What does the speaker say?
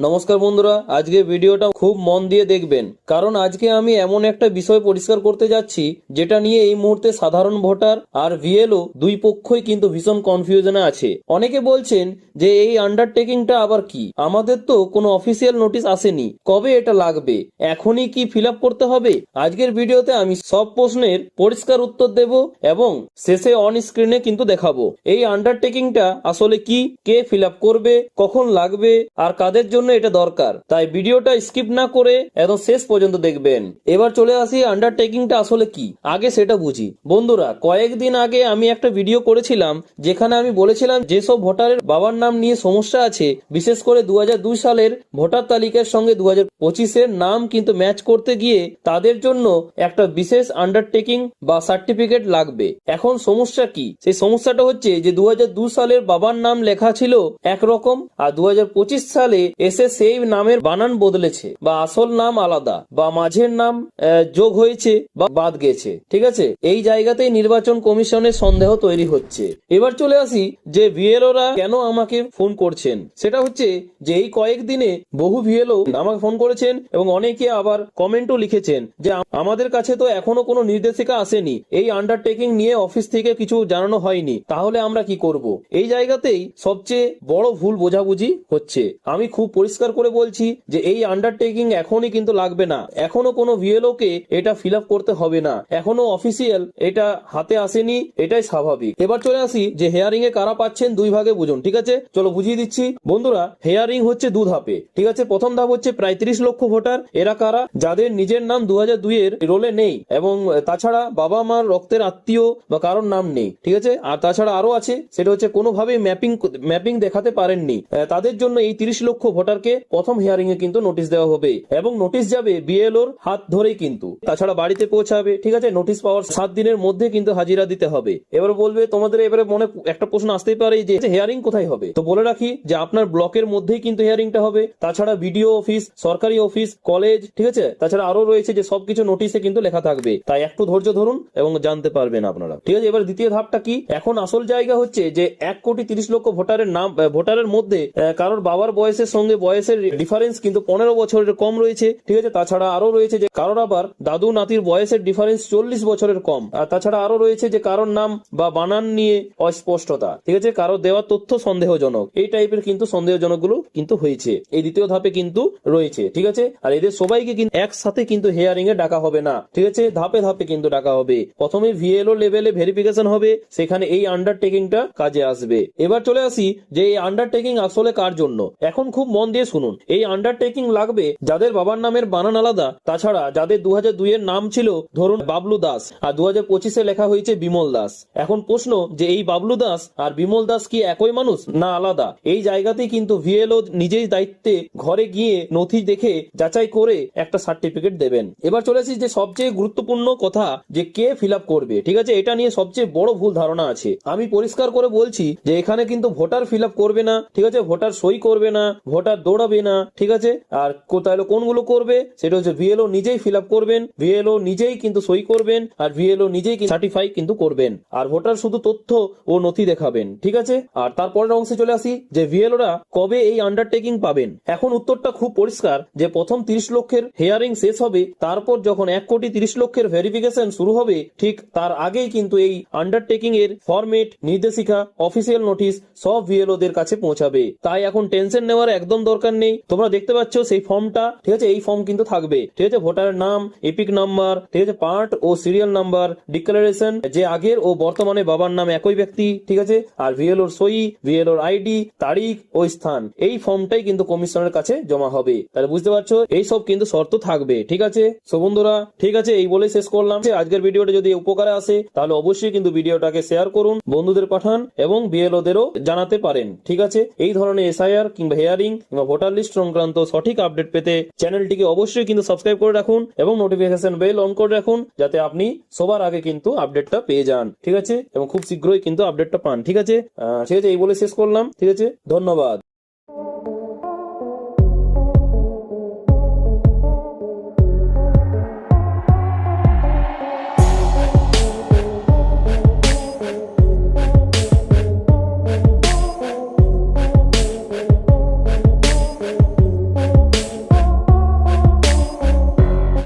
নমস্কার বন্ধুরা, আজকে ভিডিওটা খুব মন দিয়ে দেখবেন, কারণ আজকে আমি এমন একটা বিষয় পরিষ্কার করতে যাচ্ছি যেটা নিয়ে এই মুহূর্তে সাধারণ ভোটার আর ভিএলও দুই পক্ষই কিন্তু ভীষণ কনফিউশনে আছে। অনেকে বলছেন যে এই আন্ডারটেকিংটা আবার কি, আমাদের তো কোনো অফিসিয়াল নোটিশ আসেনি, কবে এটা লাগবে, এখনই কি ফিল আপ করতে হবে? আজকের ভিডিওতে আমি সব প্রশ্নের পরিষ্কার উত্তর দেব এবং শেষে অন স্ক্রিনে কিন্তু দেখাবো এই আন্ডারটেকিংটা আসলে কি, কে ফিল আপ করবে, কখন লাগবে আর কাদের জন্য এটা দরকার। তাই ভিডিওটা স্কিপ না করে একদম শেষ পর্যন্ত দেখবেন। এবার চলে আসি আন্ডারটেকিংটা আসলে কি, আগে সেটা বুঝি। বন্ধুরা, কয়েকদিন আগে আমি একটা ভিডিও করেছিলাম যেখানে আমি বলেছিলাম যেসব ভোটারের বাবার নাম নিয়ে সমস্যা আছে, বিশেষ করে 2002 সালের ভোটার তালিকার সঙ্গে 2025-এর নাম কিন্তু ম্যাচ করতে গিয়ে তাদের জন্য একটা বিশেষ আন্ডারটেকিং বা সার্টিফিকেট লাগবে। এখন সমস্যা কি? সেই সমস্যাটা হচ্ছে যে 2002 সালের বাবার নাম লেখা ছিল একরকম, আর 2025 সালে এসে সেই নামের বানান বদলেছে, বা আসল নাম আলাদা, বা মাঝের নাম যোগ হয়েছে বা বাদ গেছে। ঠিক আছে, এই জায়গাতেই নির্বাচন কমিশনের সন্দেহ তৈরি হচ্ছে। এবার চলে আসি যে ভিএলওরা কেন আমাকে ফোন করছেন। সেটা হচ্ছে যে এই কয়েকদিনে বহু ভিএলও আমাকে ফোন করেছেন এবং অনেকে আবার কমেন্টও লিখেছেন যে আমাদের কাছে তো এখনো কোনো নির্দেশিকা আসেনি, এই আন্ডারটেকিং নিয়ে অফিস থেকে কিছু জানানো হয়নি, তাহলে আমরা কি করব? এই জায়গাতেই সবচেয়ে বড় ভুল বোঝাবুঝি হচ্ছে। আমি খুব পরিষ্কার করে বলছি যে এই আন্ডারটেকিং এখনই কিন্তু লাগবে না, এখনো কোনো ভিএলও কে এটা ফিল আপ করতে হবে না, এখনো অফিসিয়াল এটা হাতে আসেনি, এটাই স্বাভাবিক। এবার চলে আসি যে হেয়ারিং এ কারা পাচ্ছেন, দুই ভাগে বুঝুন। ঠিক আছে, চলো বুঝিয়ে দিচ্ছি। বন্ধুরা, হেয়ারিং হচ্ছে দু ধাপে। ঠিক আছে, প্রথম ধাপ হচ্ছে প্রায় 30 লক্ষ ভোটার। এরা কারা? যাদের নিজের নাম 2002 এর রোলে নেই এবং তাছাড়া বাবা মার রক্তের আত্মীয় বা কারোর নাম নেই। ঠিক আছে, আর তাছাড়া আরো আছে, সেটা হচ্ছে কোনোভাবে ম্যাপিং দেখাতে পারেননি। তাদের জন্য এই 30 লক্ষ ভোটারকে প্রথম হিয়ারিং এ কিন্তু নোটিশ দেওয়া হবে এবং নোটিশ যাবে বিএলওর হাত ধরেই কিন্তু, তাছাড়া বাড়িতে পৌঁছাবে। ঠিক আছে, নোটিশ পাওয়ার 7 দিনের মধ্যে কিন্তু হাজিরা দিতে হবে। এবার বলবে তোমাদের এবারে মনে একটা প্রশ্ন আসতেই পারে যে হিয়ারিং কোথায় হবে। তো বলে রাখি যে আপনার ব্লকের মধ্যেই কিন্তু হিয়ারিংটা হবে। তাছাড়া বিডিও অফিস, সরকারি অফিস, কলেজ, ঠিক আছে, তাছাড়া আরো রয়েছে যে সবকিছু নোটিশে কিন্তু লেখা থাকবে, তাই একটু ধৈর্য ধরুন এবং জানতে পারবেন আপনারা। ঠিক আছে, এবার দ্বিতীয় ধাপটা কি? এখন আসল জায়গা হচ্ছে যে 1,30,00,000 ভোটারের নাম, ভোটারের মধ্যে কারোর বাবার বয়সের সঙ্গে বয়সের ডিফারেন্স কিন্তু 15 বছরের কম রয়েছে। ঠিক আছে, তাছাড়া আরো রয়েছে যে কারোর আবার দাদু নাতির বয়সের ডিফারেন্স 40 বছরের কম। আর তাছাড়া আরো রয়েছে যে কারোর নাম বা বানান নিয়ে অস্পষ্টতা। ঠিক আছে, কারো দেওয়া তথ্য সন্দেহজনক, এই টাইপের কিন্তু সন্দেহজনক গুলো কিন্তু হয়েছে, এই দ্বিতীয় ধাপে কিন্তু রয়েছে। ঠিক আছে, আর এদের সবাইকে কিন্তু একসাথে কিন্তু হিয়ারিং এ ডাকা হবে না। ঠিক আছে, ধাপে ধাপে কিন্তু ডাকা হবে। প্রথমে ভিএলও লেভেলে ভেরিফিকেশন হবে, সেখানে এই আন্ডারটেকিংটা কাজে আসবে। এবার চলে আসি যে এই আন্ডারটেকিং আসলে কার জন্য। এখন খুব মন দিয়ে শুনুন, এই আন্ডারটেকিং লাগবে যাদের বাবার নামের বানান আলাদা, তাছাড়া যাদের 2002 এর নাম ছিল ধরুন বাবলু দাস আর 2025-এ লেখা হয়েছে বিমল দাস। এখন প্রশ্ন যে এই বাবলু দাস আর বিমল দাস কি একই মানুষ না আলাদা? এই জায়গাতেই কিন্তু ভিএলও নিজেই দায়িত্বে ঘরে গিয়ে নথি দেখে যাচাই করে একটা সার্টিফিকেট দেবেন। এবার চলে আসি যে সবচেয়ে গুরুত্বপূর্ণ কথা, যে কে ফিল আপ করবে। ঠিক আছে, এটা নিয়ে সবচেয়ে বড় ভুল ধারণা আছে। আমি পরিষ্কার করে বলছি যে এখানে কিন্তু ভোটার ফিল আপ করবে না। ঠিক আছে, ভোটার সই করবে না, ভোটার দৌড়াবে না। ঠিক আছে, আর তাহলে কোনগুলো করবে? সেটা হচ্ছে ভিএলও নিজেই ফিল আপ করবেন, ভিএলও নিজেই কিন্তু সই করবেন, আর ভিএলও নিজেই সার্টিফাই কিন্তু করবেন, আর ভোটার শুধু তথ্য ও নথি দেখাবেন। ঠিক আছে, আর তারপরের অংশে চলে আসি যে ভিএলওরা কবে এই আন্ডারটেকিং পাবেন। এখন উত্তরটা খুব পরিষ্কার যে প্রথম 30 লক্ষের হিয়ারিং শেষ হবে, তারপর যখন 1,30,00,000 ভেরিফিকেশন শুরু হবে, ঠিক তার আগেই কিন্তু এই আন্ডারটেকিং এর ফরমেট, নির্দেশিকা, অফিসিয়াল নোটিশ সব ভিএলওদের কাছে পৌঁছাবে। তাই এখন টেনশন নেওয়ার একদম দরকার নেই। তোমরা দেখতে পাচ্ছ সেই ফর্মটা, ঠিক আছে, এই ফর্ম কিন্তু থাকবে। ঠিক আছে, ভোটারের নাম, এপিক নাম্বার, ঠিক আছে, পার্ট ও সিরিয়াল নাম্বার, ডিক্লারেশন যে আগের ও বর্তমানে বাবার নাম একই ব্যক্তি। ঠিক আছে, আর ভিএলওর সই, ভিএলওর আইডি, তারিখ ও স্থান, এই ফর্মটাই কিন্তু কমিশনের কাছে জমা হবে। তাহলে বুঝতে পারছো, এই সব কিন্তু শর্ত থাকবে। ঠিক আছে, সো বন্ধুরা, ঠিক আছে, এই বলে শেষ করলাম। আজকের ভিডিওটা যদি উপকারে আসে তাহলে অবশ্যই কিন্তু ভিডিওটাকে শেয়ার করুন, বন্ধুদের পাঠান এবং বিএলওদেরও জানাতে পারেন। ঠিক আছে, এই ধরনের এসআইআর কিংবা হিয়ারিং কিংবা ভোটার লিস্ট সংক্রান্ত সঠিক আপডেট পেতে চ্যানেলটিকে অবশ্যই কিন্তু সাবস্ক্রাইব করে রাখুন এবং নোটিফিকেশন বেল অন করে রাখুন, যাতে আপনি সবার আগে কিন্তু আপডেটটা পেয়ে যান। ঠিক আছে, এবং খুব শীঘ্রই কিন্তু আপডেটটা পান। ঠিক আছে, ঠিক আছে, এই বলে শেষ করলাম। ঠিক আছে, ধন্যবাদ।